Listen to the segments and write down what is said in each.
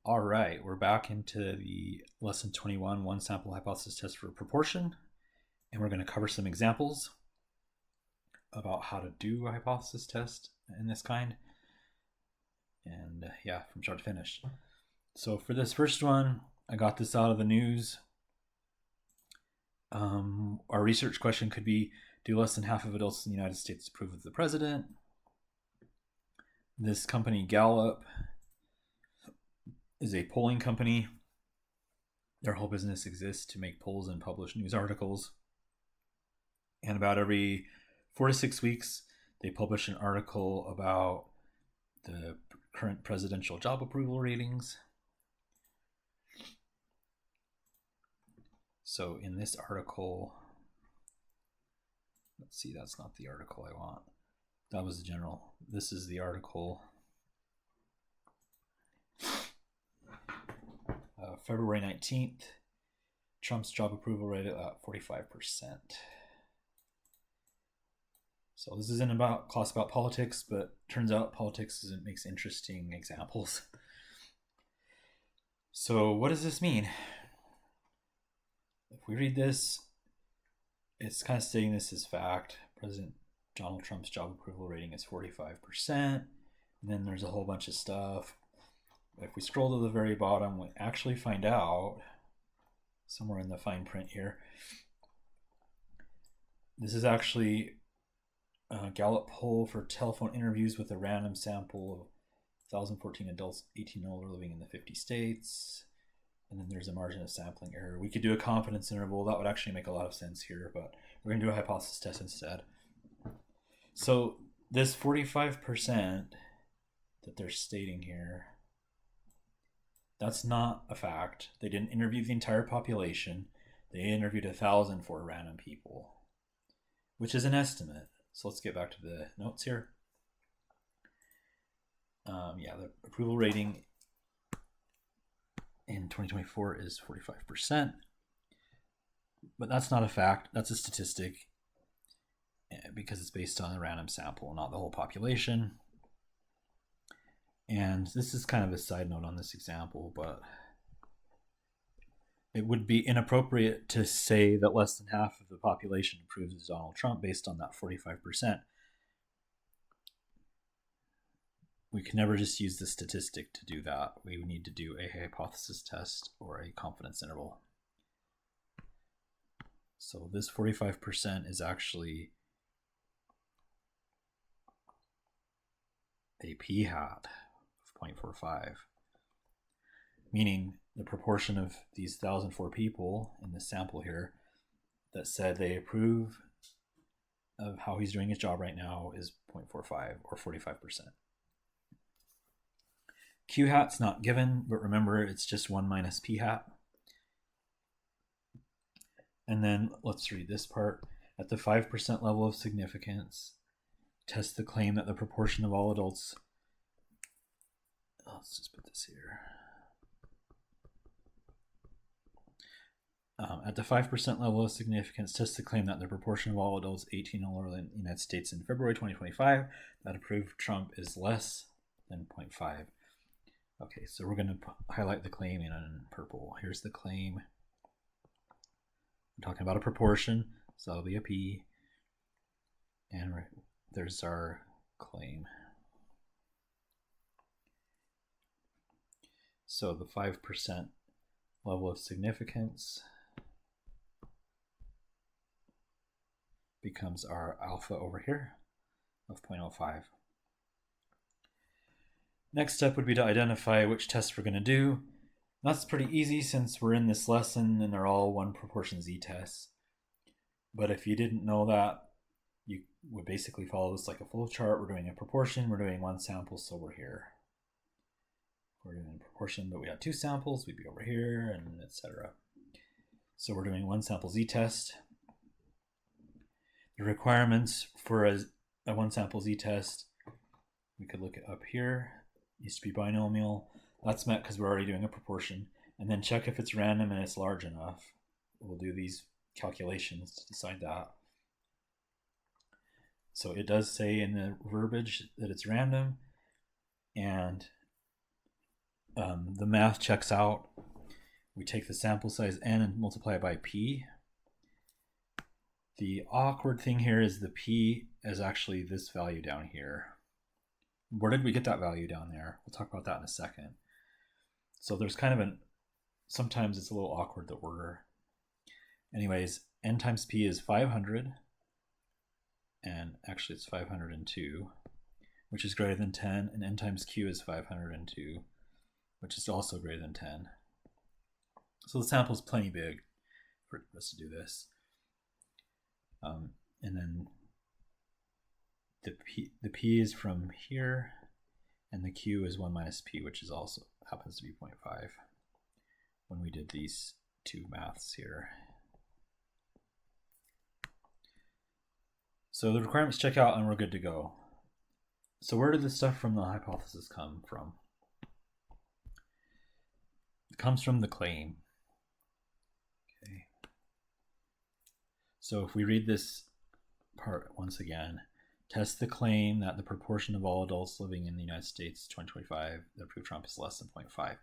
All right, we're back into the lesson 21 one sample hypothesis test for proportion, and we're going to cover some examples about how to do a hypothesis test in this kind. And from start to finish. So for this first one, I got this out of the news. Our research question could be, do less than half of adults in the United States approve of the president? This company, Gallup, is a polling company. Their whole business exists to make polls and publish news articles. And about every 4 to 6 weeks, they publish an article about the current presidential job approval ratings. So in this article, let's see, that's not the article I want. That was the general. This is the article. February 19th, Trump's job approval rate at 45%. So this isn't about class about politics, but turns out politics makes interesting examples. So what does this mean? If we read this, it's kind of stating this as fact. President Donald Trump's job approval rating is 45%. And then there's a whole bunch of stuff. If we scroll to the very bottom, we actually find out, somewhere in the fine print here, this is actually a Gallup poll for telephone interviews with a random sample of 1,014 adults 18 and older living in the 50 states. And then there's a margin of sampling error. We could do a confidence interval. That would actually make a lot of sense here, but we're going to do a hypothesis test instead. So this 45% that they're stating here, that's not a fact. They didn't interview the entire population. They interviewed 1,004 random people, which is an estimate. So let's get back to the notes here. The approval rating in 2024 is 45%. But that's not a fact. That's a statistic because it's based on a random sample, not the whole population. And this is kind of a side note on this example, but it would be inappropriate to say that less than half of the population approves of Donald Trump based on that 45%. We can never just use the statistic to do that. We would need to do a hypothesis test or a confidence interval. So this 45% is actually a p-hat of 0.45, meaning the proportion of these 1,004 people in the sample here that said they approve of how he's doing his job right now is 0.45 or 45%. Q hat's not given, but remember it's just 1 minus p hat. And then let's read this part. At the 5% level of significance, test the claim that the proportion of all adults, let's just put this here. At the 5% level of significance, test the claim that the proportion of all adults 18 and older in the United States in February 2025 that approved Trump is less than 0.5. Okay, so we're going to highlight the claim in purple. Here's the claim. I'm talking about a proportion, so that'll be a P. And there's our claim. So the 5% level of significance becomes our alpha over here of 0.05. Next step would be to identify which tests we're going to do. That's pretty easy since we're in this lesson and they're all one proportion Z tests. But if you didn't know that, you would basically follow this like a flow chart. We're doing a proportion, we're doing one sample, so we're here. We're doing a proportion, but we have 2 samples, we'd be over here, and etc. So we're doing one sample Z test. The requirements for a one sample Z test, we could look it up here. It needs to be binomial. That's met because we're already doing a proportion. And then check if it's random and it's large enough. We'll do these calculations to decide that. So it does say in the verbiage that it's random, and the math checks out. We take the sample size n and multiply it by p. The awkward thing here is the p is actually this value down here. Where did we get that value down there? We'll talk about that in a second. So there's kind of sometimes it's a little awkward, the order. Anyways, n times p is 500, and actually it's 502, which is greater than 10, and n times q is 502, which is also greater than 10. So the sample is plenty big for us to do this. And then the p is from here, and the q is 1 minus p, which is also happens to be 0.5 when we did these two maths here. So the requirements check out and we're good to go. So where did the stuff from the hypothesis come from? It comes from the claim. Okay. So if we read this part once again, test the claim that the proportion of all adults living in the United States 2025 that prove Trump is less than 0.5.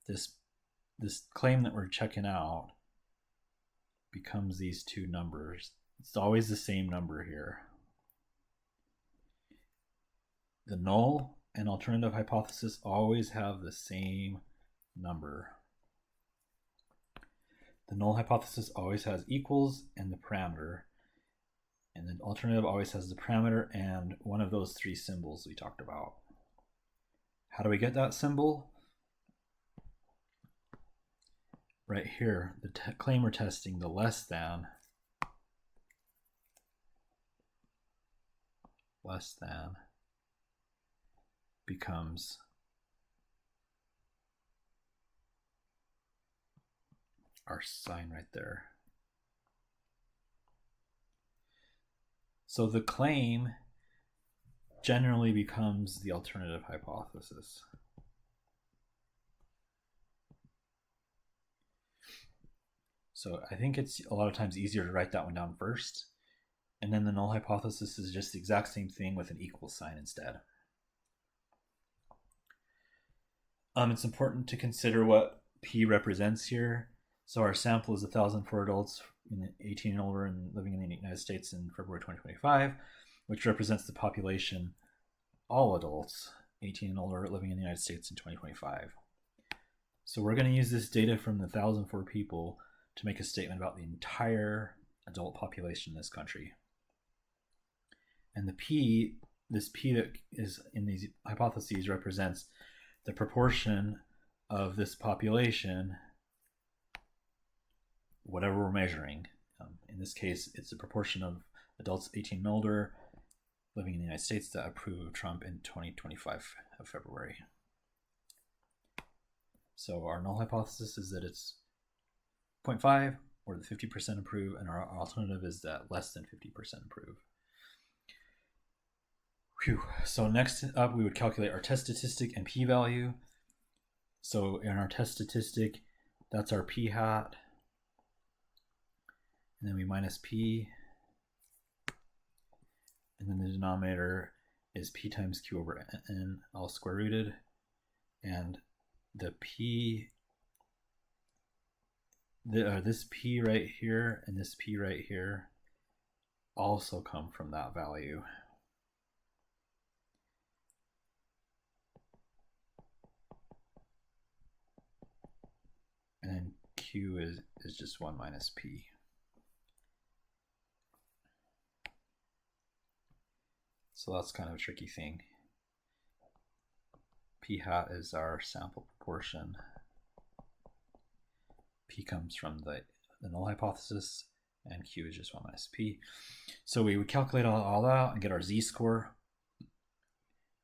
This claim that we're checking out becomes these two numbers. It's always the same number here. The null and alternative hypothesis always have the same number. The null hypothesis always has equals and the parameter, and the alternative always has the parameter and one of those three symbols we talked about. How do we get that symbol? Right here, the claim we're testing, the less than becomes our sign right there. So the claim generally becomes the alternative hypothesis. So I think it's a lot of times easier to write that one down first. And then the null hypothesis is just the exact same thing with an equal sign instead. It's important to consider what P represents here. So our sample is 1,004 adults 18 and older and living in the United States in February 2025, which represents the population, all adults 18 and older living in the United States in 2025. So we're going to use this data from the 1,004 people to make a statement about the entire adult population in this country. And the P, this P that is in these hypotheses represents the proportion of this population, whatever we're measuring. In this case, it's the proportion of adults 18 and older living in the United States that approve of Trump in 2025 of February. So our null hypothesis is that it's 0.5 or the 50% approve, and our alternative is that less than 50% approve. Whew. So next up, we would calculate our test statistic and p-value. So in our test statistic, that's our p hat, and then we minus p, and then the denominator is p times q over n, all square rooted, and the p, this p right here and this p right here also come from that value. And then q is just 1 minus p. So that's kind of a tricky thing. P hat is our sample proportion. P comes from the null hypothesis, and q is just 1 minus p. So we would calculate all that out and get our z-score.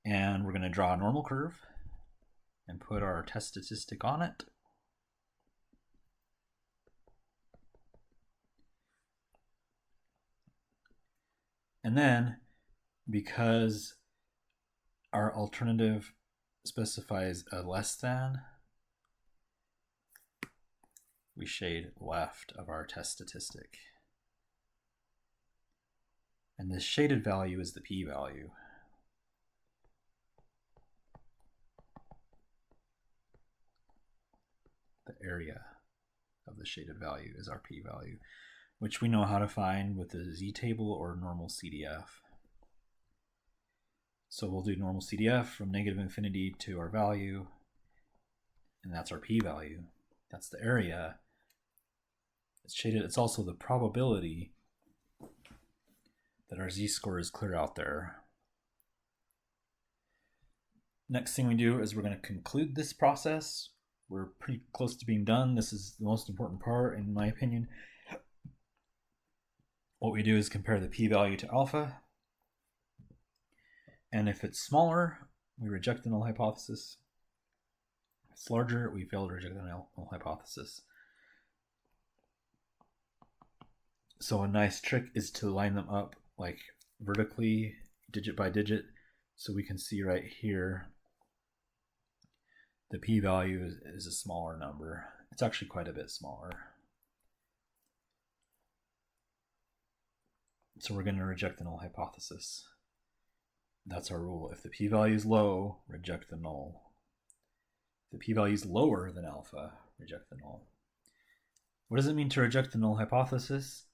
And we're going to draw a normal curve and put our test statistic on it. And then, because our alternative specifies a less than, we shade left of our test statistic. And this shaded value is the p-value. area of the shaded value is our p-value, which we know how to find with the z-table or normal CDF. So we'll do normal CDF from negative infinity to our value, and that's our p-value. That's the area. It's shaded. It's also the probability that our z-score is clear out there. Next thing we do is we're going to conclude this process. We're pretty close to being done. This is the most important part, in my opinion. What we do is compare the p-value to alpha. And if it's smaller, we reject the null hypothesis. If it's larger, we fail to reject the null hypothesis. So a nice trick is to line them up like vertically, digit by digit, so we can see right here the p-value is a smaller number. It's actually quite a bit smaller. So we're going to reject the null hypothesis. That's our rule. If the p-value is low, reject the null. If the p-value is lower than alpha, reject the null. What does it mean to reject the null hypothesis?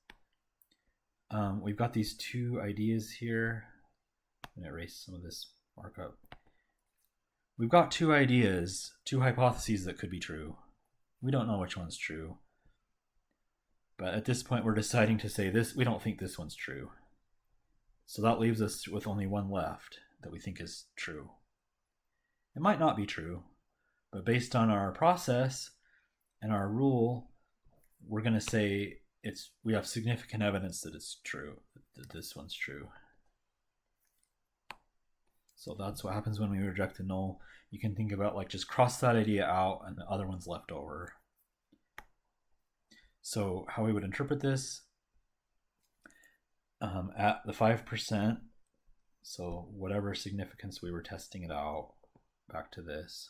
We've got these two ideas here. I'm going to erase some of this markup. We've got two ideas, two hypotheses that could be true. We don't know which one's true. But at this point, we're deciding to say this. We don't think this one's true. So that leaves us with only one left that we think is true. It might not be true, but based on our process and our rule, we're going to say we have significant evidence that it's true, that this one's true. So that's what happens when we reject a null. You can think about like just cross that idea out and the other one's left over. So how we would interpret this, at the 5%, so whatever significance we were testing it out, back to this.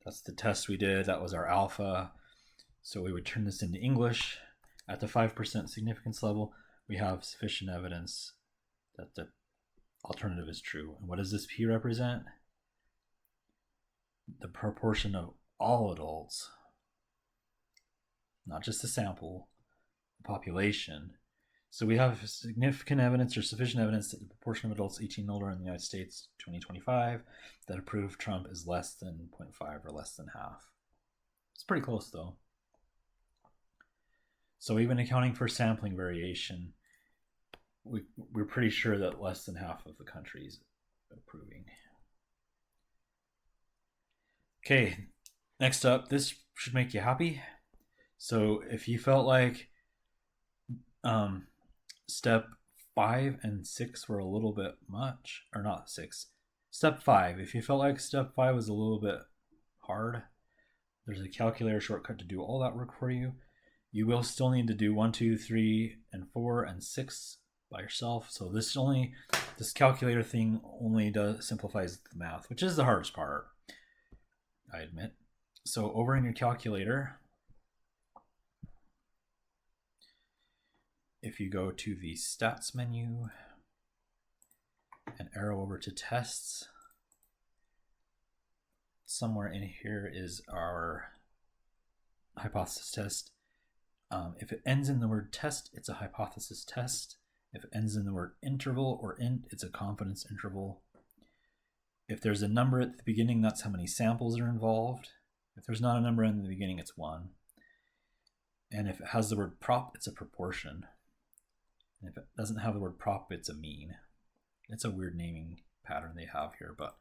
That's the test we did. That was our alpha. So we would turn this into English. At the 5% significance level, we have sufficient evidence that the alternative is true. And what does this p represent? The proportion of all adults, not just the sample, the population. So we have significant evidence or sufficient evidence that the proportion of adults 18 and older in the United States 2025 that approve Trump is less than 0.5 or less than half. It's pretty close though. So even accounting for sampling variation, we're pretty sure that less than half of the country is approving. Okay, next up, this should make you happy. So if you felt like step 5 and 6 were a little bit much, or not 6, step 5, if you felt like step 5 was a little bit hard, there's a calculator shortcut to do all that work for you. You will still need to do 1, 2, 3, and 4, and 6 by yourself. So this calculator thing only simplifies the math, which is the hardest part, I admit. So over in your calculator, if you go to the stats menu and arrow over to tests, somewhere in here is our hypothesis test. If it ends in the word test, it's a hypothesis test. If it ends in the word interval or int, it's a confidence interval. If there's a number at the beginning, that's how many samples are involved. If there's not a number in the beginning, it's 1. And if it has the word prop, it's a proportion. And if it doesn't have the word prop, it's a mean. It's a weird naming pattern they have here, but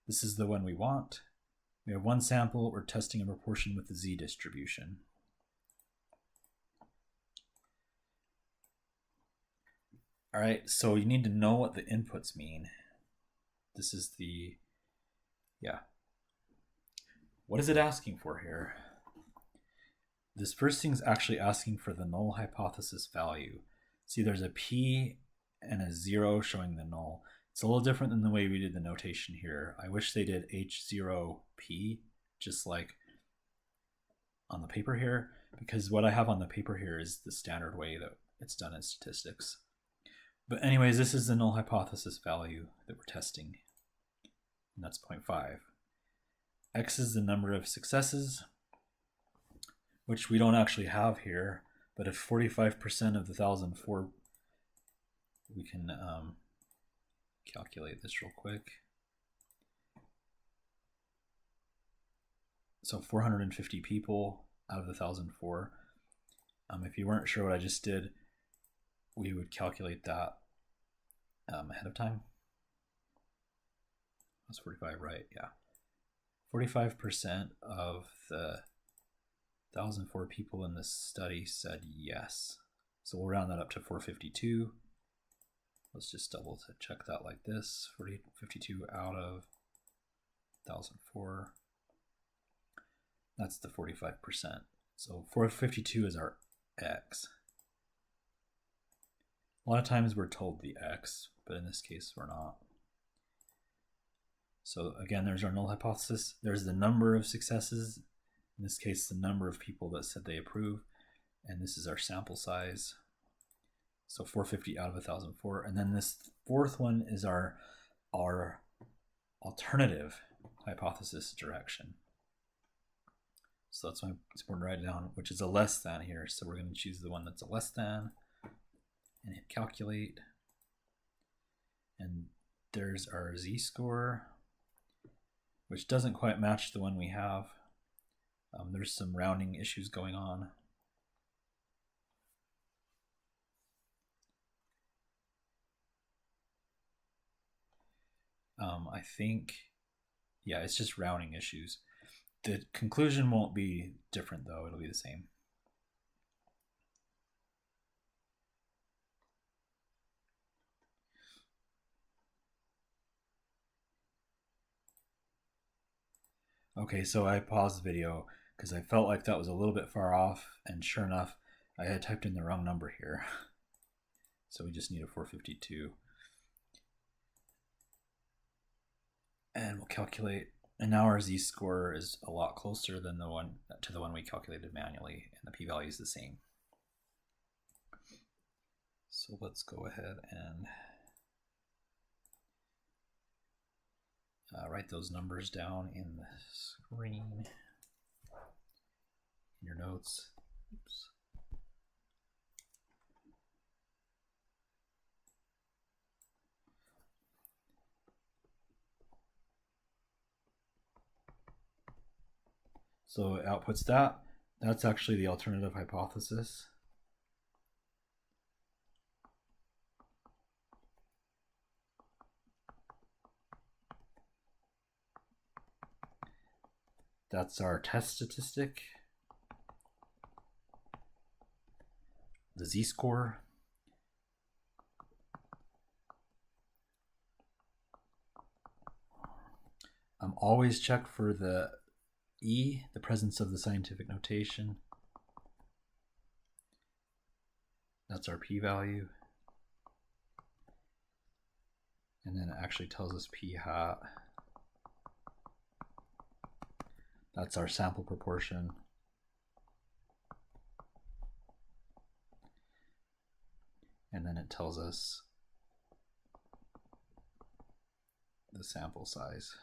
this is the one we want. We have one sample, we're testing a proportion with the z distribution. All right, so you need to know what the inputs mean. This is what is it asking for here? This first thing's actually asking for the null hypothesis value. See, there's a p and a 0 showing the null. It's a little different than the way we did the notation here. I wish they did h0p, just like on the paper here, because what I have on the paper here is the standard way that it's done in statistics. But anyways, this is the null hypothesis value that we're testing. and that's 0.5. X is the number of successes, which we don't actually have here, but if 45% of the 1,004, we can calculate this real quick. So 450 people out of the 1,004. If you weren't sure what I just did, we would calculate that ahead of time. That's 45, right? Yeah. 45% of the 1,004 people in this study said yes. So we'll round that up to 452. Let's just double check that like this. 452 out of 1,004. That's the 45%. So 452 is our X. A lot of times we're told the X, but in this case we're not. So again, there's our null hypothesis. There's the number of successes. In this case, the number of people that said they approve. And this is our sample size. So 450 out of 1,004. And then this fourth one is our alternative hypothesis direction. So that's why it's important to write it down, which is a less than here. So we're going to choose the one that's a less than and hit calculate. And there's our z-score, which doesn't quite match the one we have. There's some rounding issues going on. I think, yeah, it's just rounding issues. The conclusion won't be different though, it'll be the same. Okay, so I paused the video because I felt like that was a little bit far off, and sure enough, I had typed in the wrong number here. So we just need a 452. And we'll calculate, and now our z-score is a lot closer than the one we calculated manually, and the p-value is the same. So let's go ahead and write those numbers down in the screen, in your notes. Oops. So it outputs that. That's actually the alternative hypothesis. That's our test statistic. The z-score. Always check for the E, the presence of the scientific notation. That's our p-value. And then it actually tells us p-hat. That's our sample proportion. And then it tells us the sample size.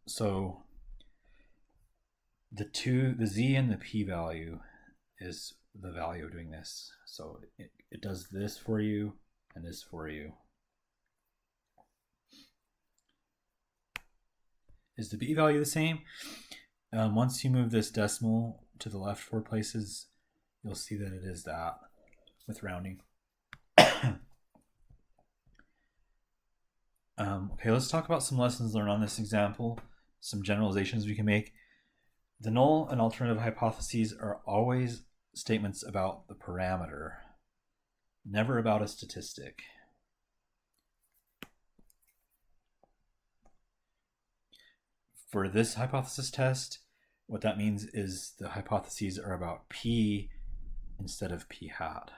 So the z and the p-value is the value of doing this. So it does this for you and this for you. Is the p-value the same? Once you move this decimal to the left 4 places, you'll see that it is that with rounding. Okay, let's talk about some lessons learned on this example, some generalizations we can make. The null and alternative hypotheses are always statements about the parameter, never about a statistic. For this hypothesis test, what that means is the hypotheses are about p instead of p-hat.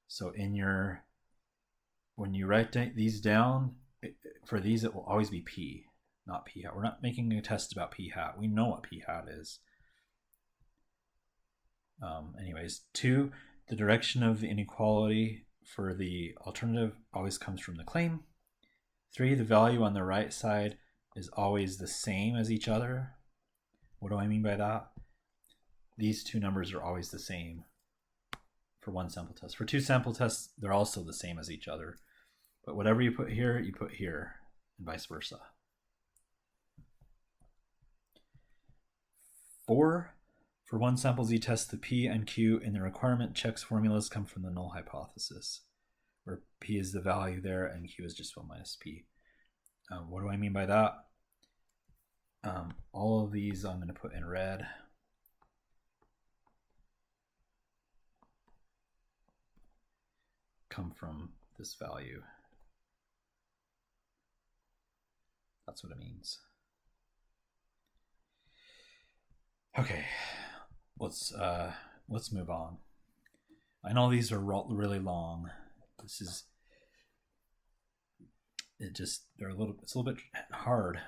So when you write these down, for these it will always be p, not p-hat. We're not making a test about p-hat. We know what p-hat is. Anyways, 2, the direction of the inequality for the alternative always comes from the claim. 3, the value on the right side is always the same as each other. What do I mean by that? These two numbers are always the same for one sample test. For two sample tests, they're also the same as each other. But whatever you put here, and vice versa. 4, for one sample z-test, the p and q in the requirement checks formulas come from the null hypothesis, where p is the value there and q is just 1 minus p. What do I mean by that? All of these I'm going to put in red. Come from this value. That's what it means. Okay, let's move on. I know these are really long. It's a little bit hard.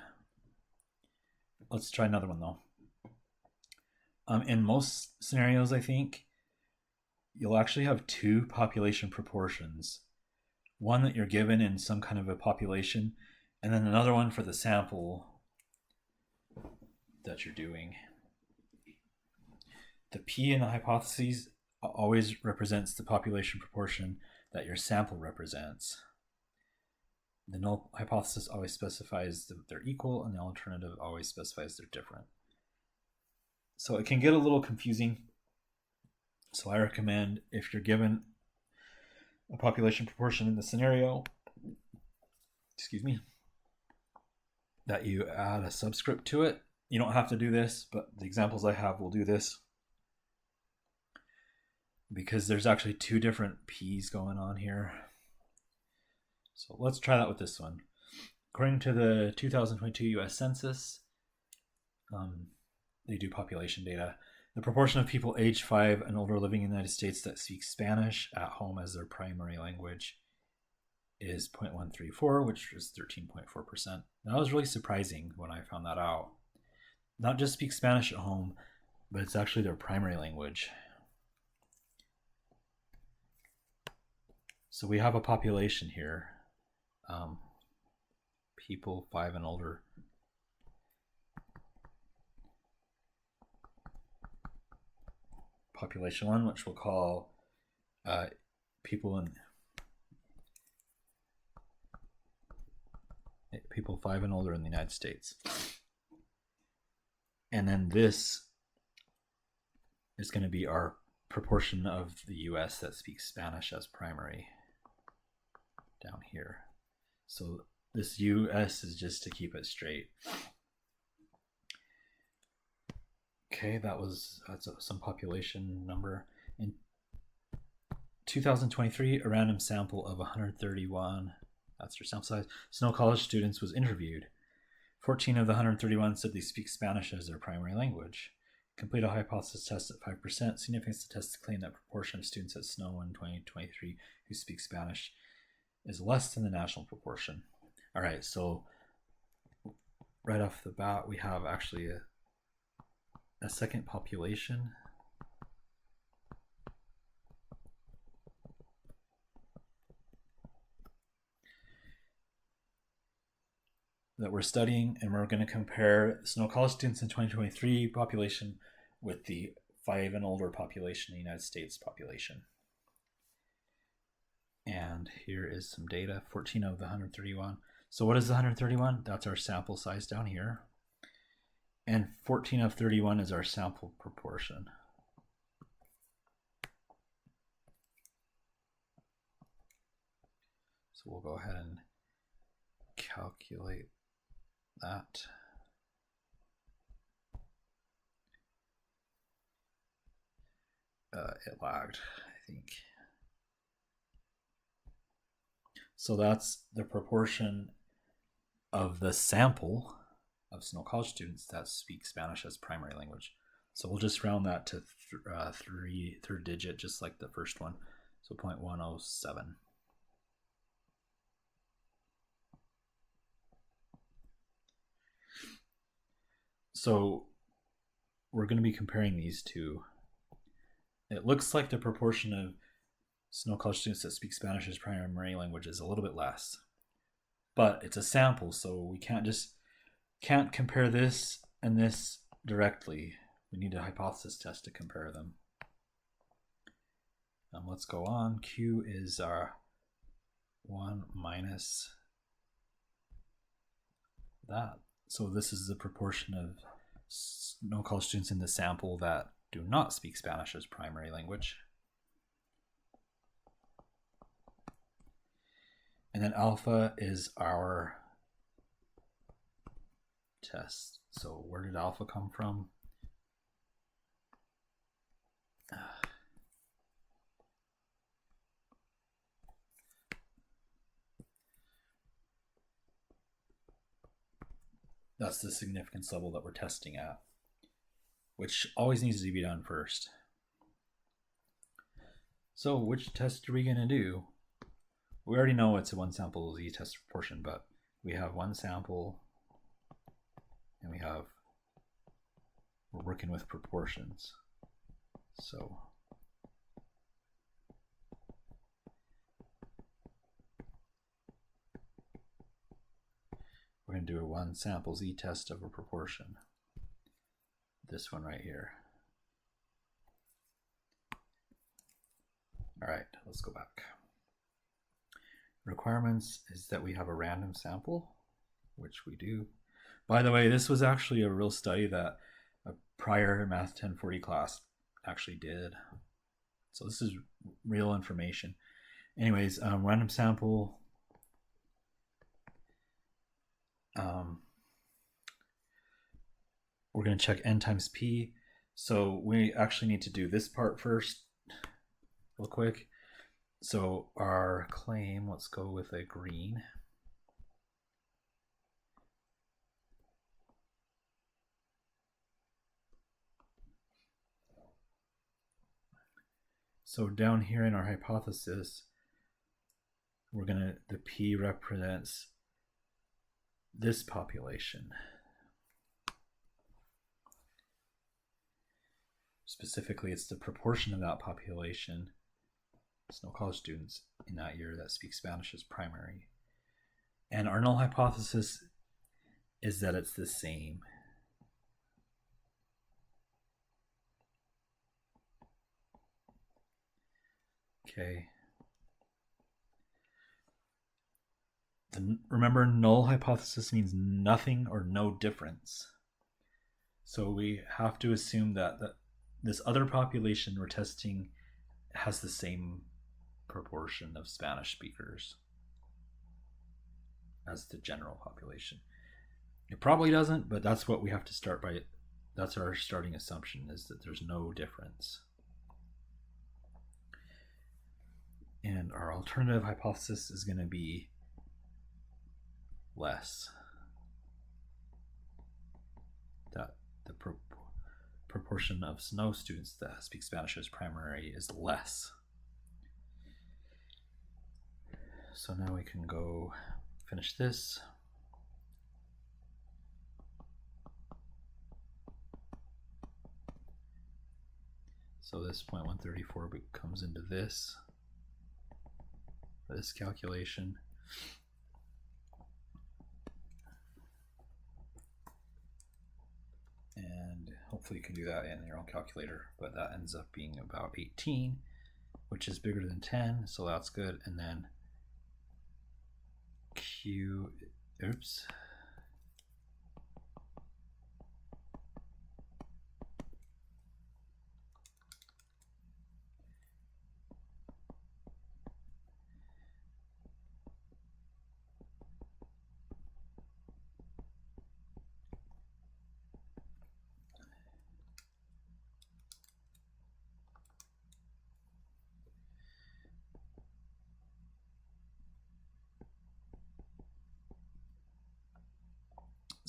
Let's try another one though. In most scenarios, I think you'll actually have two population proportions. One that you're given in some kind of a population, and then another one for the sample that you're doing. The p in the hypotheses always represents the population proportion that your sample represents. The null hypothesis always specifies that they're equal, and the alternative always specifies they're different. So it can get a little confusing. So I recommend, if you're given a population proportion in the scenario, that you add a subscript to it. You don't have to do this, but the examples I have will do this, because there's actually two different p's going on here. So let's try that with this one. According to the 2022 US Census, they do population data. The proportion of people aged 5 and older living in the United States that speak Spanish at home as their primary language is 0.134, which is 13.4%. That was really surprising when I found that out. Not just speak Spanish at home, but it's actually their primary language. So we have a population here. People 5 and older. Population 1, which we'll call people 5 and older in the United States. And then this is going to be our proportion of the US that speaks Spanish as primary down here. So this US is just to keep it straight. Okay, that's some population number. In 2023, a random sample of 131, that's your sample size, Snow College students was interviewed. 14 of the 131 said they speak Spanish as their primary language. Complete a hypothesis test at 5%. Significance to test to claim that proportion of students at Snow in 2023 who speak Spanish is less than the national proportion. All right, so right off the bat, we have actually a second population. That we're studying, and we're going to compare Snow College students in 2023 population with the 5 and older population in the United States population. And here is some data, 14 of the 131. So what is the 131? That's our sample size down here. And 14 of 31 is our sample proportion. So we'll go ahead and calculate that. It lagged, I think. So that's the proportion of the sample of Snow College students that speak Spanish as primary language. So we'll just round that to third digit, just like the first one. So 0.107. So we're going to be comparing these two. It looks like the proportion of So no college students that speak Spanish as primary language is a little bit less. But it's a sample, so we can't compare this and this directly. We need a hypothesis test to compare them. Let's go on. Q is our 1 minus that. So this is the proportion of no college students in the sample that do not speak Spanish as primary language. And then alpha is our test. So where did alpha come from? That's the significance level that we're testing at, which always needs to be done first. So which test are we going to do? We already know it's a one sample z-test proportion, but we have one sample and we're working with proportions. So we're going to do a one sample z-test of a proportion. This one right here. All right, let's go back. Requirements is that we have a random sample, which we do. By the way, this was actually a real study that a prior Math 1040 class actually did. So this is real information. Anyways, random sample. We're going to check n times p. So we actually need to do this part first real quick. So our claim, let's go with a green. So down here in our hypothesis, the P represents this population. Specifically, it's the proportion of that population, there's no college students in that year that speak Spanish as primary. And our null hypothesis is that it's the same. Okay. Remember, null hypothesis means nothing or no difference. So we have to assume that this other population we're testing has the same proportion of Spanish speakers as the general population. It probably doesn't, but that's what we have to start by. That's our starting assumption, is that there's no difference. And our alternative hypothesis is going to be less. That the proportion of no students that speak Spanish as primary is less. So now we can go finish this. So this 0.134 comes into this calculation. And hopefully you can do that in your own calculator, but that ends up being about 18, which is bigger than 10, so that's good. And then Q, oops.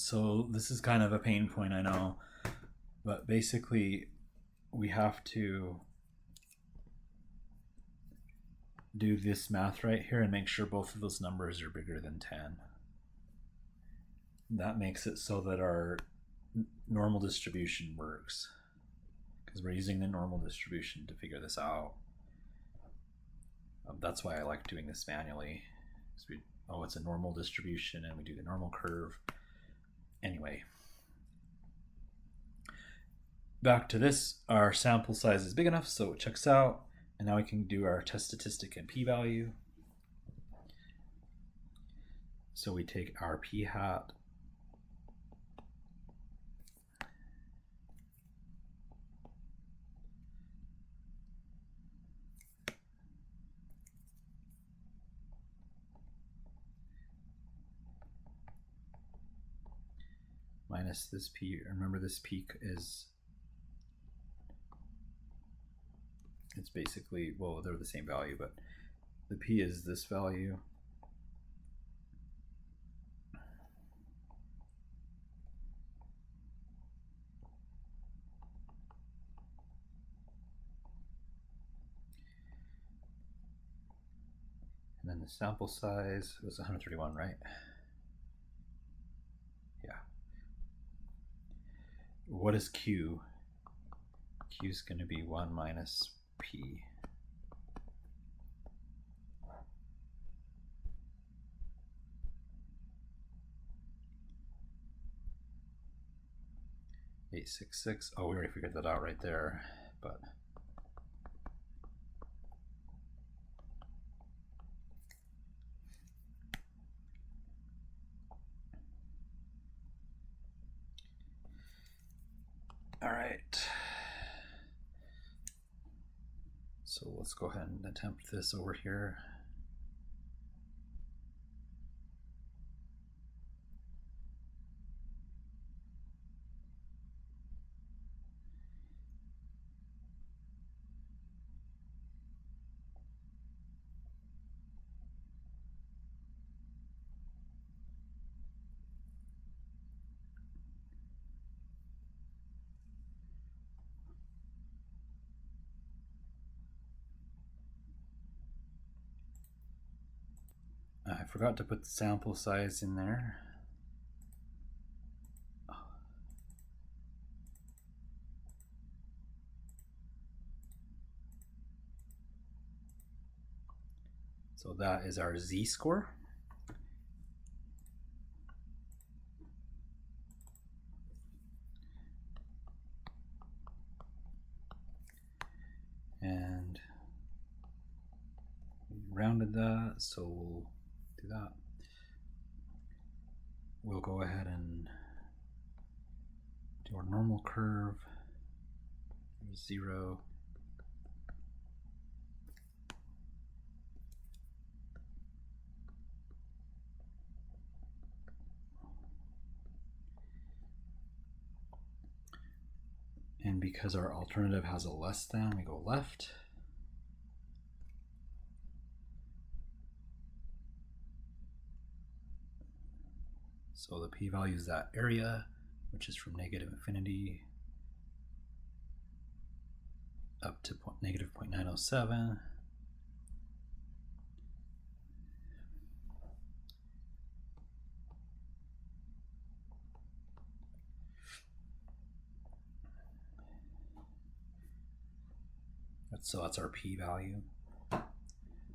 So this is kind of a pain point, I know, but basically we have to do this math right here and make sure both of those numbers are bigger than 10. That makes it so that our normal distribution works, because we're using the normal distribution to figure this out. That's why I like doing this manually. It's a normal distribution, and we do the normal curve. Anyway, back to this. Our sample size is big enough, so it checks out. And now we can do our test statistic and p-value. So we take our p hat minus this p. Remember, this peak is, it's basically, well, they're the same value, but the p is this value. And then the sample size was 131, right? Yeah. What is Q? Q is going to be 1 minus P. .866. Oh, we already figured that out right there, but all right. So let's go ahead and attempt this over here. I forgot to put the sample size in there. So that is our z-score. And we rounded that, so we'll do that. We'll go ahead and do our normal curve. 0. And because our alternative has a less than, we go left. So the p-value is that area, which is from negative infinity up to negative 0.907. So that's our p-value.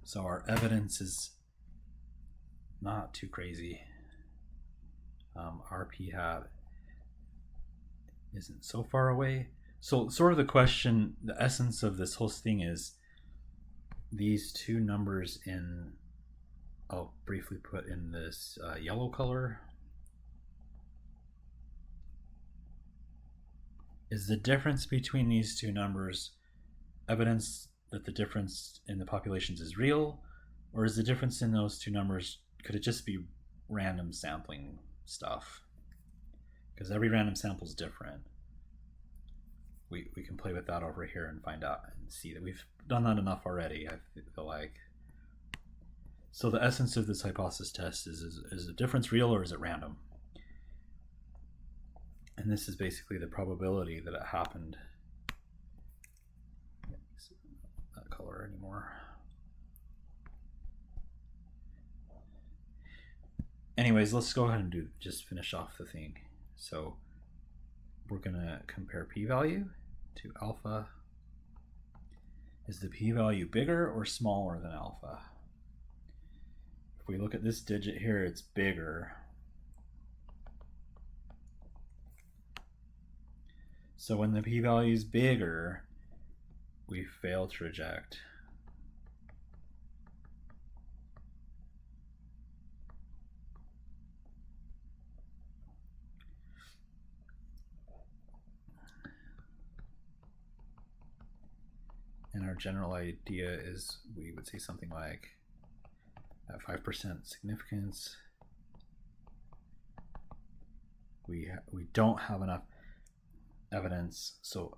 So our evidence is not too crazy. Our p hat isn't so far away. So sort of the question, the essence of this whole thing is these two numbers in, I'll briefly put in this yellow color. Is the difference between these two numbers evidence that the difference in the populations is real, or is the difference in those two numbers, could it just be random sampling stuff? Because every random sample is different. We can play with that over here and find out and see that we've done that enough already, I feel like. So the essence of this hypothesis test is the difference real or is it random? And this is basically the probability that it happened. Not that color anymore. Anyways, let's go ahead and just finish off the thing. So we're gonna compare p-value to alpha Is the p-value bigger or smaller than alpha? If we look at this digit here, it's bigger. So when the p-value is bigger, we fail to reject. And our general idea is we would say something like at 5% significance, we don't have enough evidence, so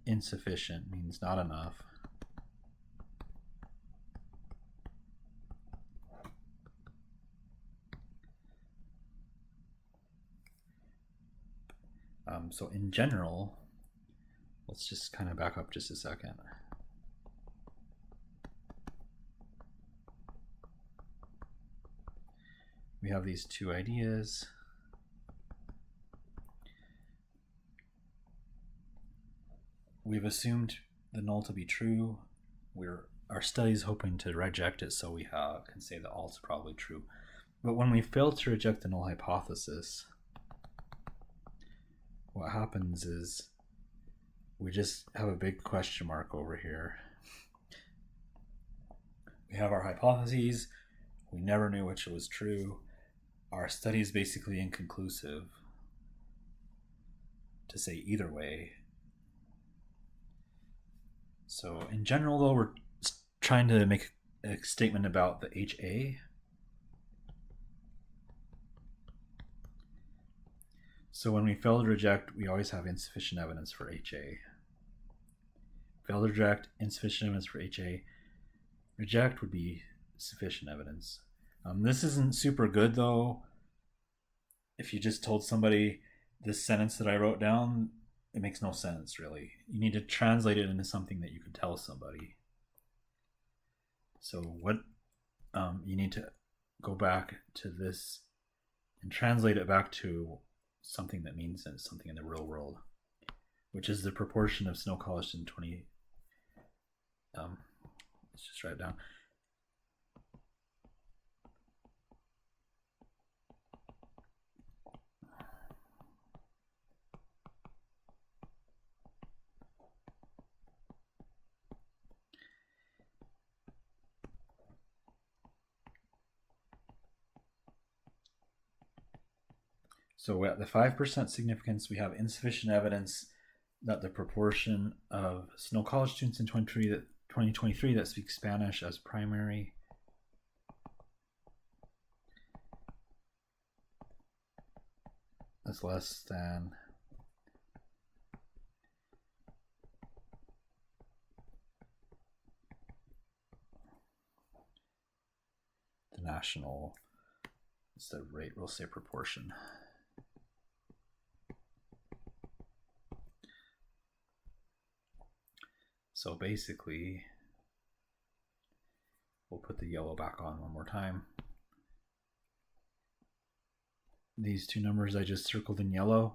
insufficient means not enough. So in general, let's just kind of back up just a second. We have these two ideas. We've assumed the null to be true. Our study is hoping to reject it, so we can say that alt's probably true. But when we fail to reject the null hypothesis, what happens is we just have a big question mark over here. We have our hypotheses. We never knew which was true. Our study is basically inconclusive to say either way. So in general, though, we're trying to make a statement about the HA. So when we fail to reject, we always have insufficient evidence for HA. Fail to reject, insufficient evidence for HA. Reject would be sufficient evidence. This isn't super good, though. If you just told somebody this sentence that I wrote down, it makes no sense, really. You need to translate it into something that you could tell somebody. So what you need to go back to this and translate it back to something that means something in the real world, which is the proportion of snow polished in 20. Let's just write it down. So at the 5% significance, we have insufficient evidence that the proportion of snow college students in 2023 that speak Spanish as primary is less than the national, it's the rate, we'll say proportion. So basically, we'll put the yellow back on one more time. These two numbers I just circled in yellow,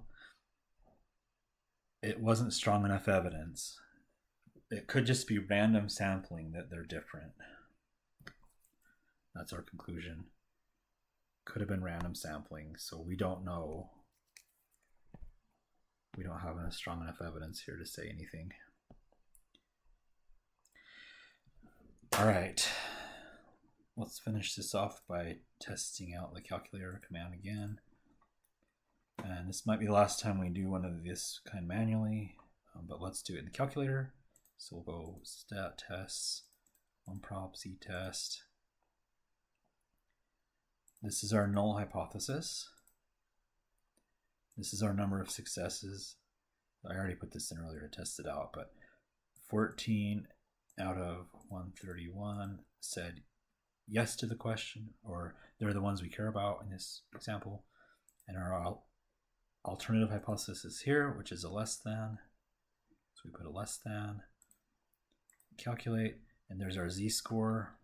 it wasn't strong enough evidence. It could just be random sampling that they're different. That's our conclusion. Could have been random sampling, so we don't know. We don't have strong enough evidence here to say anything. All right, let's finish this off by testing out the calculator command again. And this might be the last time we do one of this kind manually, but let's do it in the calculator. So we'll go stat tests, one prop z test. This is our null hypothesis. This is our number of successes. I already put this in earlier to test it out, but 14 out of 131 said yes to the question, or they're the ones we care about in this example. And our alternative hypothesis is here, which is a less than. So we put a less than, calculate, and there's our z-score.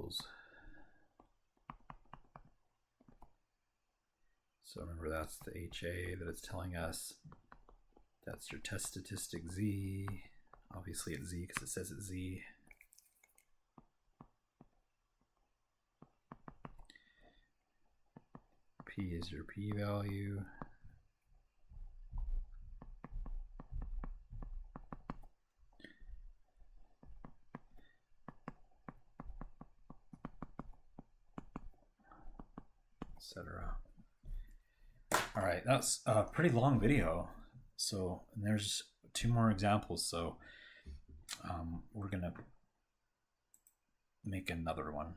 equals. So remember, that's the HA that it's telling us. That's your test statistic Z. Obviously it's Z because it says it's Z. P is your p-value. Etc. All right, that's a pretty long video. So there's 2 more examples. So we're gonna make another one.